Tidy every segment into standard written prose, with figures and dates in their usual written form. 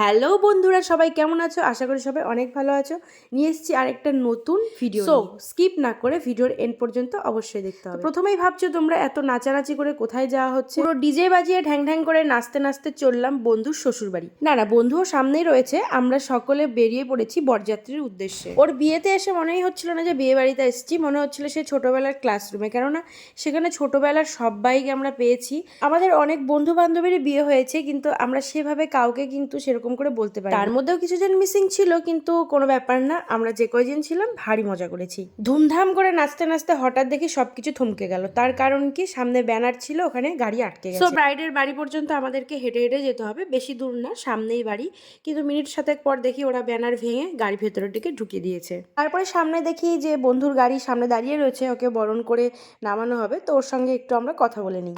Hello বন্ধুরা, সবাই কেমন আছো? আশা করি সবাই অনেক ভালো আছো। নিয়ে এসেছি আরেকটা নতুন ভিডিও। সো স্কিপ না করে ভিডিওর এন্ড পর্যন্ত অবশ্যই দেখতে হবে। প্রথমেই ভাবছো তোমরা এত নাচানাচি করে কোথায় যাওয়া হচ্ছে? পুরো ডিজে বাজিয়ে ঢ্যাং ঢ্যাং করে নাচতে নাচতে চললাম বন্ধুর শ্বশুর বাড়ি। না, বন্ধুও সামনেই রয়েছে। আমরা সকলে বেরিয়ে পড়েছি বরযাত্রীর উদ্দেশ্যে। ওর বিয়েতে এসে মনেই হচ্ছিল না যে বিয়ে বাড়িতে এসেছি, মনে হচ্ছিল সে ছোটবেলার ক্লাসরুমে, কেননা সেখানে ছোটবেলার সবাইকে আমরা পেয়েছি। আমাদের অনেক বন্ধু বান্ধবেরই বিয়ে হয়েছে, কিন্তু আমরা সেভাবে কাউকে কিন্তু সেরকম করে বলতে পারি। তার মধ্যেও কিছু জন মিসিং ছিল, কিন্তু কোনো ব্যাপার না, আমরা যে কয়জন ছিলাম ভারী মজা করেছি। ধুমধাম করে নাচতে নাচতে হঠাৎ দেখি সবকিছু থমকে গেল। তার কারণ কি, সামনে ব্যানার ছিল, ওখানে গাড়ি আটকে গেছে। সো ব্রাইডের বাড়ি পর্যন্ত আমাদেরকে হেঁটে হেঁটে যেতে হবে, বেশি দূর না, সামনেই বাড়ি। কিন্তু মিনিট সাতেক পর দেখি ওরা ব্যানার ভেঙে গাড়ি ভেতরের দিকে ঢুকিয়ে দিয়েছে। তারপরে সামনে দেখি যে বন্ধুর গাড়ি সামনে দাঁড়িয়ে রয়েছে, ওকে বরণ করে নামানো হবে, তো ওর সঙ্গে একটু আমরা কথা বলে নিই।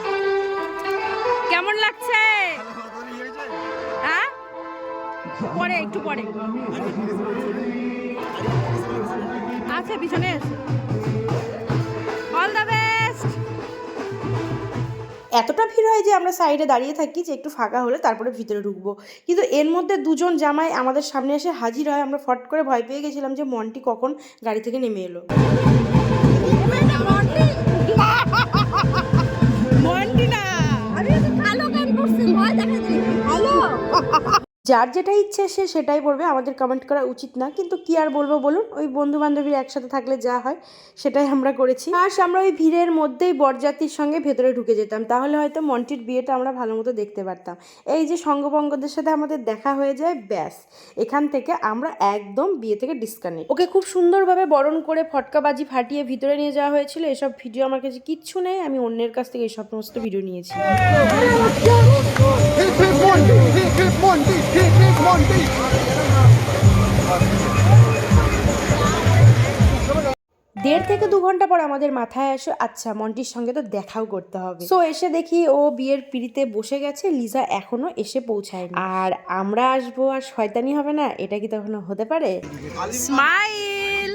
কেমন লাগছে? পরে একটু পরে আচ্ছা, পিছনে অল দ্য বেস্ট। এতটা ভিড় হয় যে আমরা সাইডে দাঁড়িয়ে থাকি যে একটু ফাঁকা হলে তারপরে ভিতরে ঢুকবো, কিন্তু এর মধ্যে দুজন জামাই আমাদের সামনে এসে হাজির হয়। আমরা ফট করে ভয় পেয়ে গেছিলাম যে মন্টি কখন গাড়ি থেকে নেমে এলো। মন্টি না, আমি তো কালো গান করছি, ভয় দেখা যায়। হ্যালো, যার যেটা ইচ্ছে সে সেটাই বলবে, আমাদের কমেন্ট করা উচিত না, কিন্তু কি আর বলবো বলুন, ওই বন্ধু বান্ধবীর একসাথে থাকলে যা হয় সেটাই আমরা করেছি। আর আমরা ওই ভিড়ের মধ্যেই বরযাত্রীর সঙ্গে ভেতরে ঢুকে যেতাম, তাহলে হয়তো মন্টির বিয়েটা আমরা ভালো মতো দেখতে পারতাম। এই যে সঙ্গবঙ্গদের সাথে আমাদের দেখা হয়ে যায়, ব্যাস এখান থেকে আমরা একদম বিয়ে থেকে ডিসকানেক্ট। ওকে খুব সুন্দরভাবে বরণ করে ফটকাবাজি ফাটিয়ে ভিতরে নিয়ে যাওয়া হয়েছিল। এসব ভিডিও আমার কাছে কিচ্ছু নেই, আমি অন্যের কাছ থেকে এই সমস্ত ভিডিও নিয়েছি। দেড় থেকে 2 ঘন্টা পর আমাদের মাথায় আসে, আচ্ছা মন্টির সঙ্গে তো দেখাও করতে হবে। সো এসে দেখি ও বিয়ের পিড়িতে বসে গেছে, লিজা এখনো এসে পৌঁছায়নি। আর আমরা আসবো আর শয়তানি হবে না, এটা কি তখন হতে পারে? স্মাইল।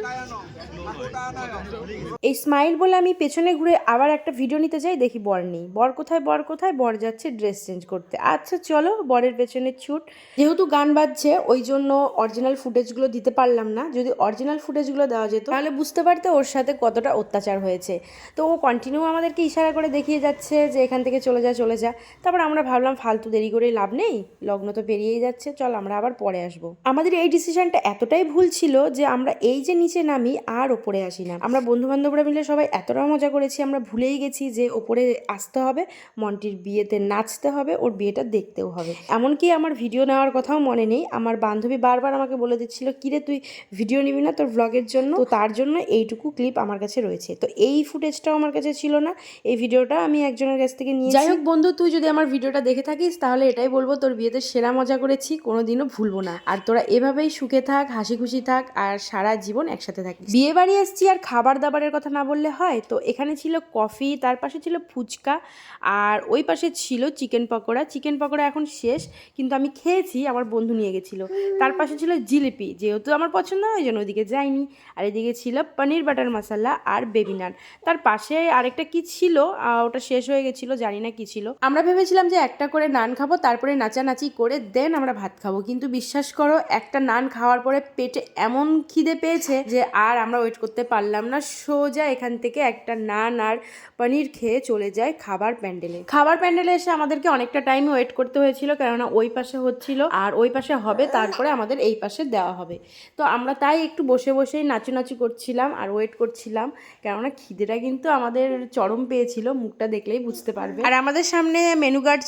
এই স্মাইল বলে আমি পেছনে ঘুরে আবার একটা ভিডিও নিতে যাই, দেখি বর নেই। বর কোথায়, বর কোথায়? বর যাচ্ছে ড্রেস চেঞ্জ করতে। আচ্ছা চলো, বরের পেছনে ছুট। যেহেতু গান বাজছে ওই জন্য অরিজিনাল ফুটেজগুলো দিতে পারলাম না। যদি অরিজিনাল ফুটেজগুলো দেওয়া যেত তাহলে বুঝতে পারতে ওর সাথে কতটা অত্যাচার হয়েছে। তো ও কন্টিনিউ আমাদেরকে ইশারা করে দেখিয়ে যাচ্ছে যে এখান থেকে চলে যা চলে যা। তারপর আমরা ভাবলাম ফালতু দেরি করে লাভ নেই, লগ্ন তো পেরিয়েই যাচ্ছে, চল আমরা আবার পরে আসবো। আমাদের এই ডিসিশনটা এতটাই ভুল ছিল যে আমরা এই যে নিচে নামি আর ওপরে আসি না। আমরা বন্ধু বান্ধবরা মিলে সবাই এতটা মজা করেছি, আমরা ভুলেই গেছি যে ওপরে আসতে হবে, মন্টির বিয়েতে নাচতে হবে, ওর বিয়েটা দেখতেও হবে। এমনকি আমার ভিডিও নেওয়ার কথাও মনে নেই। আমার বান্ধবী বারবার আমাকে বলে দিচ্ছিল, কিরে তুই ভিডিও নিবি না তোর ব্লগের জন্য? তো তার জন্য এইটুকু ক্লিপ আমার কাছে রয়েছে। তো এই ফুটেজটাও আমার কাছে ছিল না, এই ভিডিওটা আমি একজনের কাছ থেকে নিয়েছি। যাই হোক বন্ধু, তুই যদি আমার ভিডিওটা দেখে থাকিস তাহলে এটাই বলবো, তোর বিয়েতে সেরা মজা করেছি, কোনোদিনও ভুলবো না। আর তোরা এভাবেই সুখে থাক, হাসি খুশি থাক, আর সারা জীবন একসাথে থাকিস। বিয়ে বাড়ি এসছি আর খাবার দাবারের কথা না বললে হয়? তো এখানে ছিল কফি, তার পাশে ছিল ফুচকা, আর ওই পাশে ছিল চিকেন পকোড়া। চিকেন পকোড়া এখন শেষ, কিন্তু আমি খেয়েছি, আমার বন্ধু নিয়ে গেছিলো। তার পাশে ছিল জিলিপি, যেহেতু আমার পছন্দ হয় ওই জন্য ওইদিকে যাইনি। আর এদিকে ছিল পনির বাটার মশলা আর বেবি নান। তার পাশে আরেকটা কি ছিল, ওটা শেষ হয়ে গেছিলো, জানি না কি ছিল। আমরা ভেবেছিলাম যে একটা করে নান খাবো, তারপরে নাচানাচি করে দেন আমরা ভাত খাবো, কিন্তু বিশ্বাস করো একটা নান খাওয়ার পরে পেটে এমন খিদে পেয়েছে যে আর আমরা ওয়েট করতে পারলাম না। সোজা এখান থেকে একটা নান আর পনির খেয়ে চলে যায় খাবার প্যান্ডেলে। খাবার প্যান্ডেলে এসে আমাদেরকে অনেকটা টাইম ওয়েট করতে হয়েছিল, কেননা ওই পাশে হচ্ছিল আর ওই পাশে হবে, তারপরে আমাদের এই পাশে দেওয়া হবে। তো আমরা তাই একটু বসে বসেই নাচুনাচু করছিলাম আর ওয়েট করছিলাম, কেননা খিদেটা কিন্তু আমাদের চরম পেয়েছিল, মুখটা দেখলেই বুঝতে পারবে। আর আমাদের সামনে মেনু কার্ড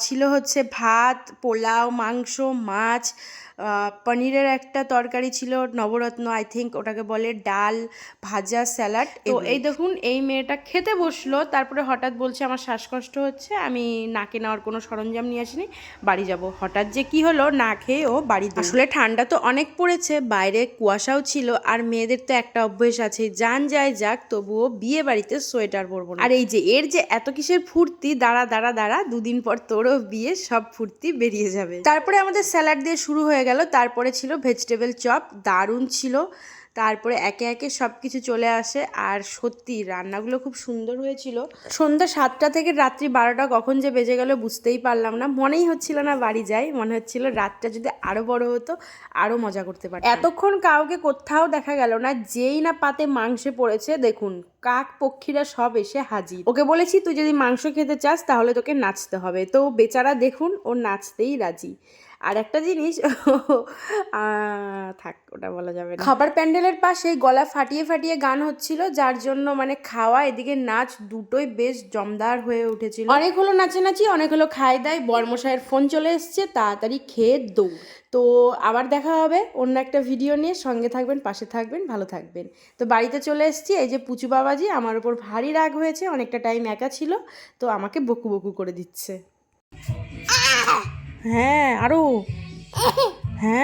ছিল হচ্ছে ভাত, পোলাও, মাংস, মাছ, পনিরের একটা তরকারি ছিল নবরত্ন, আই থিঙ্ক ওটাকে বলে, ডাল, ভাজা, স্যালাড। তো এই দেখুন এই মেয়েটা খেতে বসলো, তারপরে হঠাৎ বলছে আমার শ্বাসকষ্ট হচ্ছে, আমি নাকে নেওয়ার কোনো সরঞ্জাম নিয়ে আসিনি, বাড়ি যাব। হঠাৎ যে কি হলো, না খেয়ে ও বাড়ি। আসলে ঠান্ডা তো অনেক পড়েছে, বাইরে কুয়াশাও ছিল, আর মেয়েদের তো একটা অভ্যেস আছে, যান যায় যাক তবুও বিয়ে বাড়িতে সোয়েটার পরবো না। আর এই যে এর যে এত কিসের ফুর্তি, দাঁড়া দাঁড়া দাঁড়া, 2 দিন পর তোরও বিয়ে, সব ফুর্তি বেরিয়ে যাবে। তারপরে আমাদের স্যালাড দিয়ে শুরু হয়ে গেল, তারপরে ছিল ভেজিটেবল চপ, দারুণ ছিল। তারপরে একে একে সব কিছু চলে আসে। আর সত্যি রান্নাগুলো খুব সুন্দর হয়েছিল। সন্ধ্যা 7টা থেকে রাত্রি 12টা কখন যে বেজে গেল বুঝতেই পারলাম না, মনেই হচ্ছিল না বাড়ি যাই, মনে হচ্ছিল রাতটা যদি আরও বড় হতো আরও মজা করতে পারতাম। এতক্ষণ কাউকে কোথাও দেখা গেল না, যেই না পাতে মাংসে পড়েছে দেখুন কাক পক্ষীরা সব এসে হাজির। ওকে বলেছি তুই যদি মাংস খেতে চাস তাহলে তোকে নাচতে হবে, তো বেচারা দেখুন ও নাচতেই রাজি। আর একটা জিনিস থাক ওটা বলা যাবে না। খাবার প্যান্ডেলের পাশে গলা ফাটিয়ে ফাটিয়ে গান হচ্ছিল, যার জন্য মানে খাওয়া এদিকে নাচ দুটোই বেশ জমদার হয়ে উঠেছিল। অনেক হলো নাচানাচি, অনেক হলো খাই দাই, বরমশাইয়ের ফোন চলে এসছে, তাড়াতাড়ি খেয়ে দৌড়। তো আবার দেখা হবে অন্য একটা ভিডিও নিয়ে, সঙ্গে থাকবেন, পাশে থাকবেন, ভালো থাকবেন। তো বাড়িতে চলে এসেছি, এই যে পুচু বাবাজি আমার ওপর ভারী রাগ হয়েছে, অনেকটা টাইম একা ছিল তো আমাকে বকু বকু করে দিচ্ছে। হ্যাঁ আরো হ্যাঁ।